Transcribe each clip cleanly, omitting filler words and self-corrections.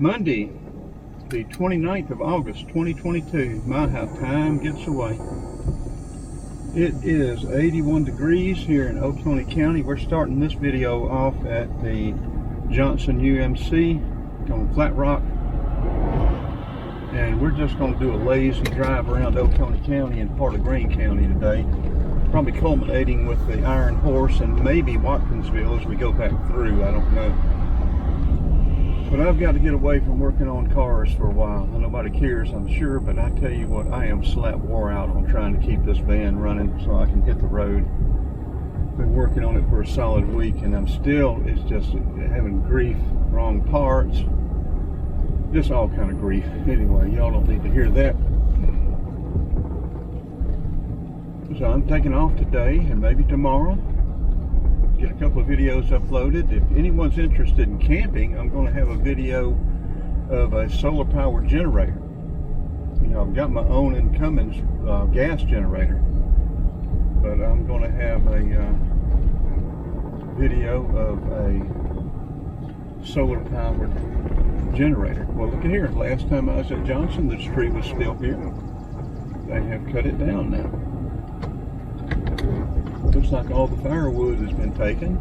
Monday, the 29th of August, 2022. My, how time gets away. It is 81 degrees here in Oconee County. We're starting this video off at the Johnson UMC on Flat Rock. And we're just going to do a lazy drive around Oconee County and part of Greene County today. Probably culminating with the Iron Horse and maybe Watkinsville as we go back through. I don't know. But I've got to get away from working on cars for a while. Nobody cares, I'm sure, but I tell you what, I am slap wore out on trying to keep this van running so I can hit the road. Been working on it for a solid week and I'm still, it's just having grief, wrong parts, just all kind of grief. Anyway, y'all don't need to hear that. So I'm taking off today and maybe tomorrow. Get a couple of videos uploaded. If anyone's interested in camping, I'm going to have a video of a solar powered generator. You know, I've got my own Cummins gas generator, but I'm going to have a video of a solar powered generator. Well, look at here. Last time I was at Johnson, the tree was still here. They have cut it down now. Looks like all the firewood has been taken,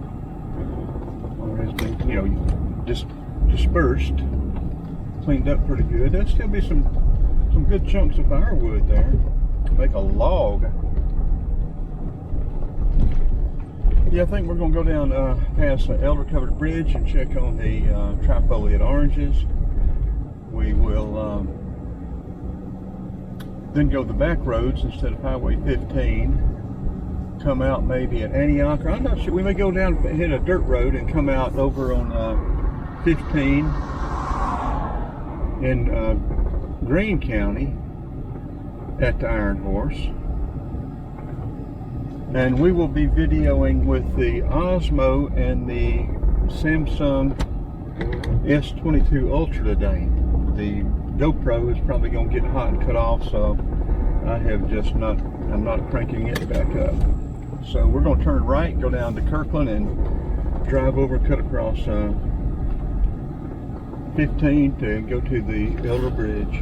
or has been, you know, just dispersed, cleaned up pretty good. There'll still be some good chunks of firewood there to make a log. Yeah, I think we're going to go down past the elder covered bridge and check on the trifoliate oranges. We will then go the back roads instead of Highway 15. Come out maybe at Antioch, or I'm not sure. We may go down, hit a dirt road and come out over on 15 in Greene County at the Iron Horse. And we will be videoing with the Osmo and the Samsung S22 Ultra today. The GoPro is probably going to get hot and cut off, so I'm not cranking it back up. So we're going to turn right, go down to Kirkland and drive over, cut across 15 to go to the Elder Bridge.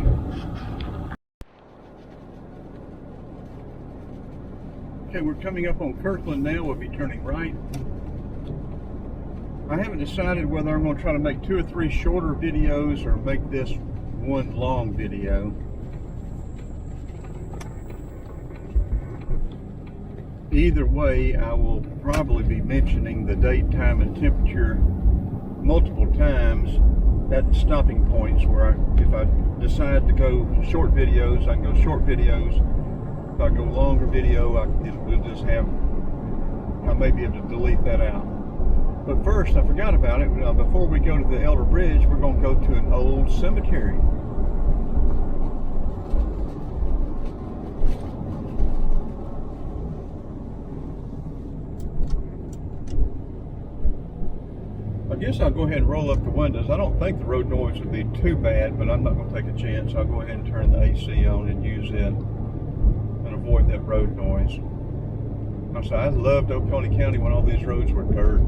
Okay, we're coming up on Kirkland now. We'll be turning right. I haven't decided whether I'm going to try to make 2 or 3 shorter videos or make this one long video. Either way, I will probably be mentioning the date, time, and temperature multiple times at stopping points where if I decide to go short videos, I can go short videos. If I go longer video, we'll just have, I may be able to delete that out. But first, I forgot about it. Before we go to the Elder Bridge, we're going to go to an old cemetery. I guess I'll go ahead and roll up the windows. I don't think the road noise would be too bad, but I'm not going to take a chance. I'll go ahead and turn the AC on and use it and avoid that road noise. I loved Oconee County when all these roads were dirt.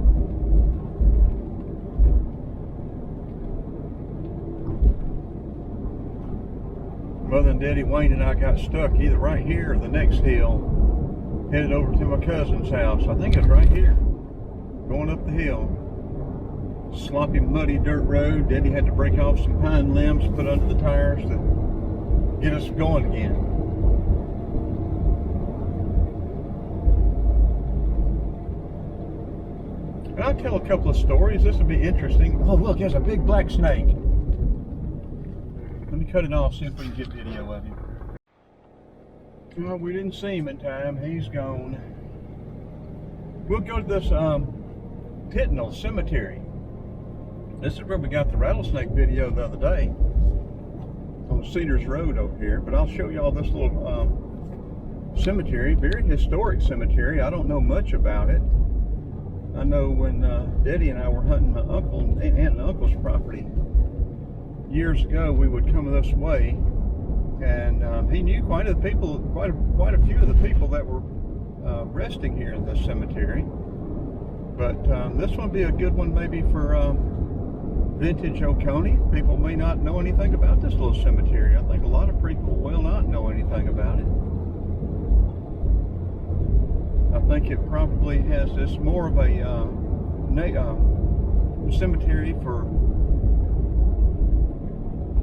Mother and Daddy Wayne and I got stuck either right here or the next hill, headed over to my cousin's house. I think it's right here, going up the hill. Sloppy, muddy dirt road. Daddy had to break off some pine limbs, put under the tires to get us going again. And I'll tell a couple of stories. This will be interesting. Oh, look, there's a big black snake. Let me cut it off, see if we can get video of him. Well, we didn't see him in time. He's gone. We'll go to this Tignal Cemetery. This is where we got the rattlesnake video the other day on Cedars Road over here. But I'll show y'all this little cemetery, very historic cemetery. I don't know much about it. I know when Daddy and I were hunting my uncle and aunt and uncle's property years ago, we would come this way, and he knew quite a few of the people that were resting here in this cemetery. But this one would be a good one maybe for vintage Oconee. People may not know anything about this little cemetery. I think a lot of people will not know anything about it. I think it probably has this more of a cemetery for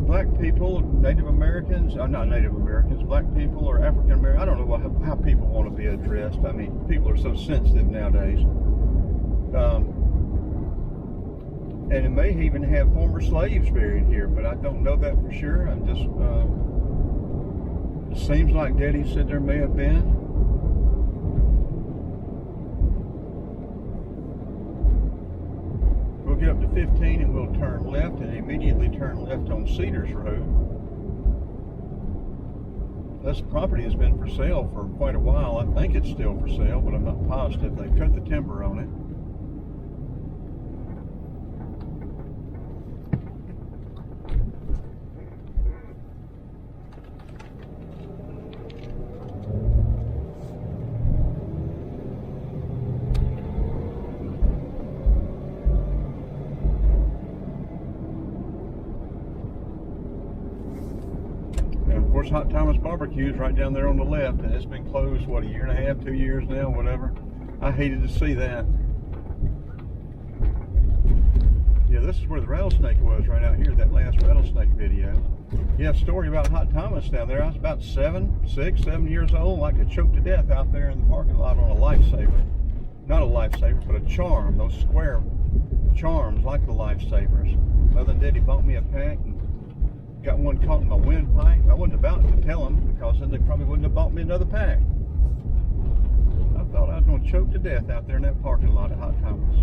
black people, Native Americans, not Native Americans, black people or African Americans. I don't know how people want to be addressed. I mean, people are so sensitive nowadays. And it may even have former slaves buried here, but I don't know that for sure. I'm just, it seems like Daddy said there may have been. We'll get up to 15 and we'll turn left and immediately turn left on Cedars Road. This property has been for sale for quite a while. I think it's still for sale, but I'm not positive. They cut the timber on it. Of course, Hot Thomas Barbecue is right down there on the left, and it's been closed, what, a year and a half, 2 years now, whatever. I hated to see that. Yeah, this is where the rattlesnake was, right out here, that last rattlesnake video. Yeah, story about Hot Thomas down there. I was about 7 years old, like I choked to death out there in the parking lot on a lifesaver. Not a lifesaver, but a charm, those square charms like the lifesavers. Other than Daddy bought me a pack and got one caught in my windpipe. I wasn't about to tell them because then they probably wouldn't have bought me another pack. I thought I was going to choke to death out there in that parking lot at Hot Thomas.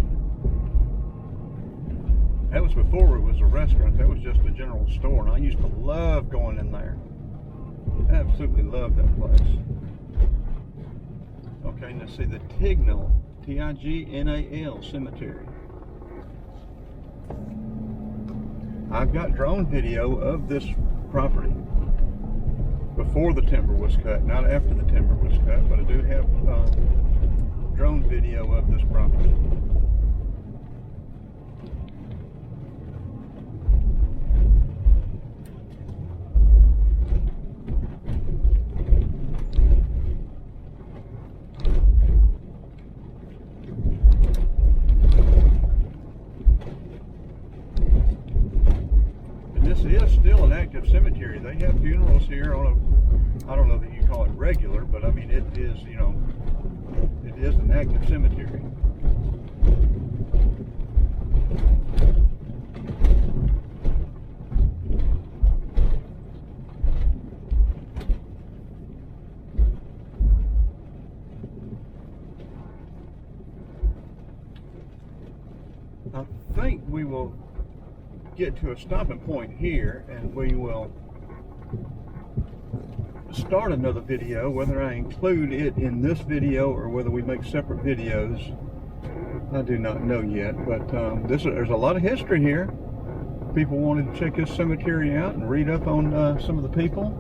That was before it was a restaurant. That was just a general store, and I used to love going in there. Absolutely loved that place. Okay, now see the Tignal, Tignal Cemetery. I've got drone video of this property before the timber was cut, not after the timber was cut, but I do have drone video of this property. This is still an active cemetery. They have funerals here on a, I don't know that you call it regular, but I mean it is, you know, it is an active cemetery. I think we will get to a stopping point here and we will start another video. Whether I include it in this video or whether we make separate videos, I do not know yet, but there's a lot of history here. People wanted to check this cemetery out and read up on some of the people.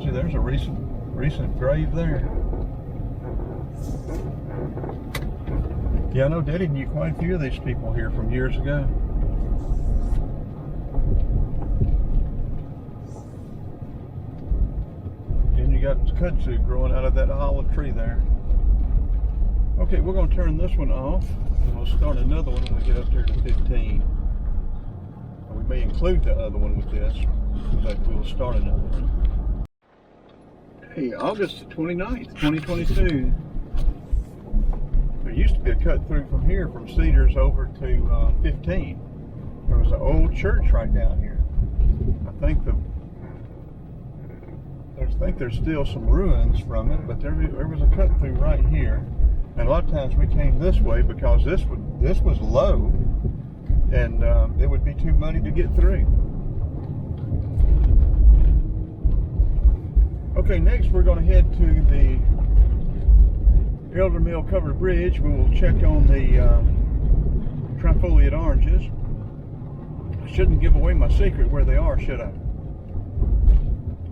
See, there's a recent grave there. Yeah, I know Daddy knew quite a few of these people here from years ago. And you got kudzu growing out of that hollow tree there. Okay, we're going to turn this one off, and we'll start another one when we get up there to 15. And we may include the other one with this, but we will start another one. Hey, August 29th, 2022. There used to be a cut through from here from Cedars over to 15. There was an old church right down here. I think there's still some ruins from it, but there was a cut through right here. And a lot of times we came this way because this was low, and it would be too muddy to get through. Okay, next we're going to head to the Elder Mill Covered Bridge. We will check on the trifoliate oranges. I shouldn't give away my secret where they are, should I?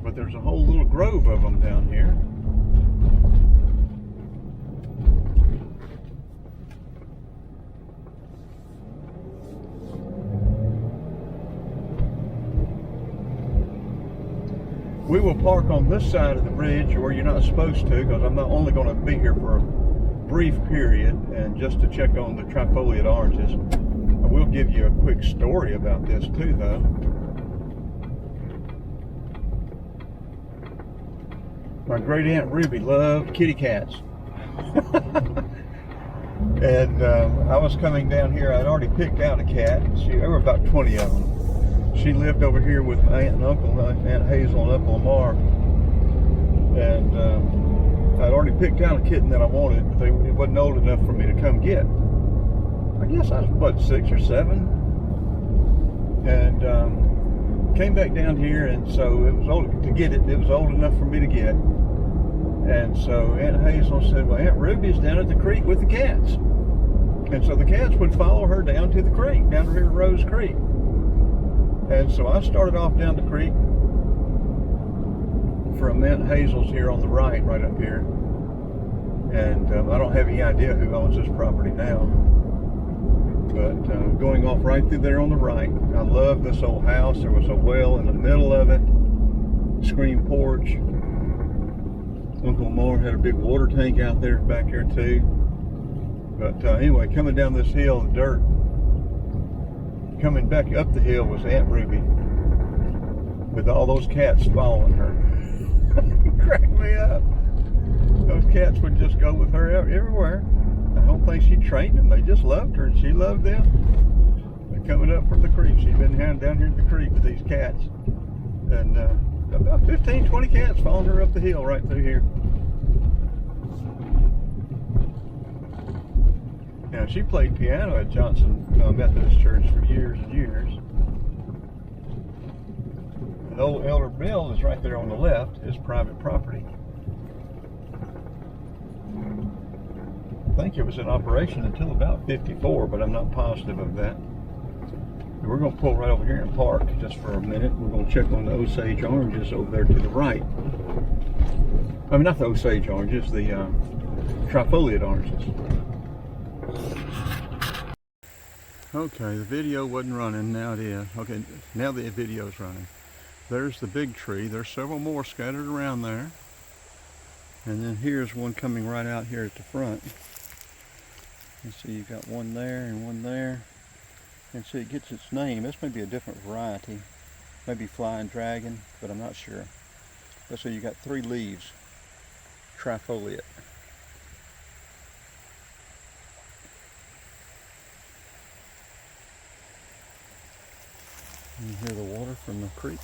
But there's a whole little grove of them down here. We will park on this side of the bridge where you're not supposed to, because I'm not only going to be here for a brief period and just to check on the trifoliate oranges. I will give you a quick story about this too, though. My great aunt Ruby loved kitty cats. And I was coming down here. I'd already picked out a cat. There were about 20 of them. She lived over here with my aunt and uncle, Aunt Hazel and Uncle Lamar. And I'd already picked out a kitten that I wanted, but it wasn't old enough for me to come get. I guess I was, what, 6 or 7? And came back down here, and so it was old to get it. It was old enough for me to get. And so Aunt Hazel said, well, Aunt Ruby's down at the creek with the cats. And so the cats would follow her down to the creek, down to Rose Creek. And so I started off down the creek from Aunt Hazel's here on the right up here. And I don't have any idea who owns this property now. But going off right through there on the right, I love this old house. There was a well in the middle of it, screen porch. Uncle Moore had a big water tank out there back there too. But anyway, coming down this hill, the dirt, coming back up the hill was Aunt Ruby with all those cats following her. Cracked me up. Those cats would just go with her everywhere. I don't think she trained them. They just loved her and she loved them. They're coming up from the creek. She'd been down here at the creek with these cats. And about 15, 20 cats following her up the hill right through here. Now, she played piano at Johnson Methodist Church for years and years. And old Elder Bill is right there on the left, his private property. I think it was in operation until about 54, but I'm not positive of that. And we're going to pull right over here and park just for a minute. We're going to check on the Osage oranges over there to the right. I mean, not the Osage oranges, the trifoliate oranges. Okay, the video wasn't running, now it is. Okay, now the video's running. There's the big tree. There's several more scattered around there. And then here's one coming right out here at the front. You see you've got one there and one there. And see, it gets its name. This may be a different variety. Maybe Flying Dragon, but I'm not sure. But so you got 3 leaves, trifoliate. You hear the water from the creek.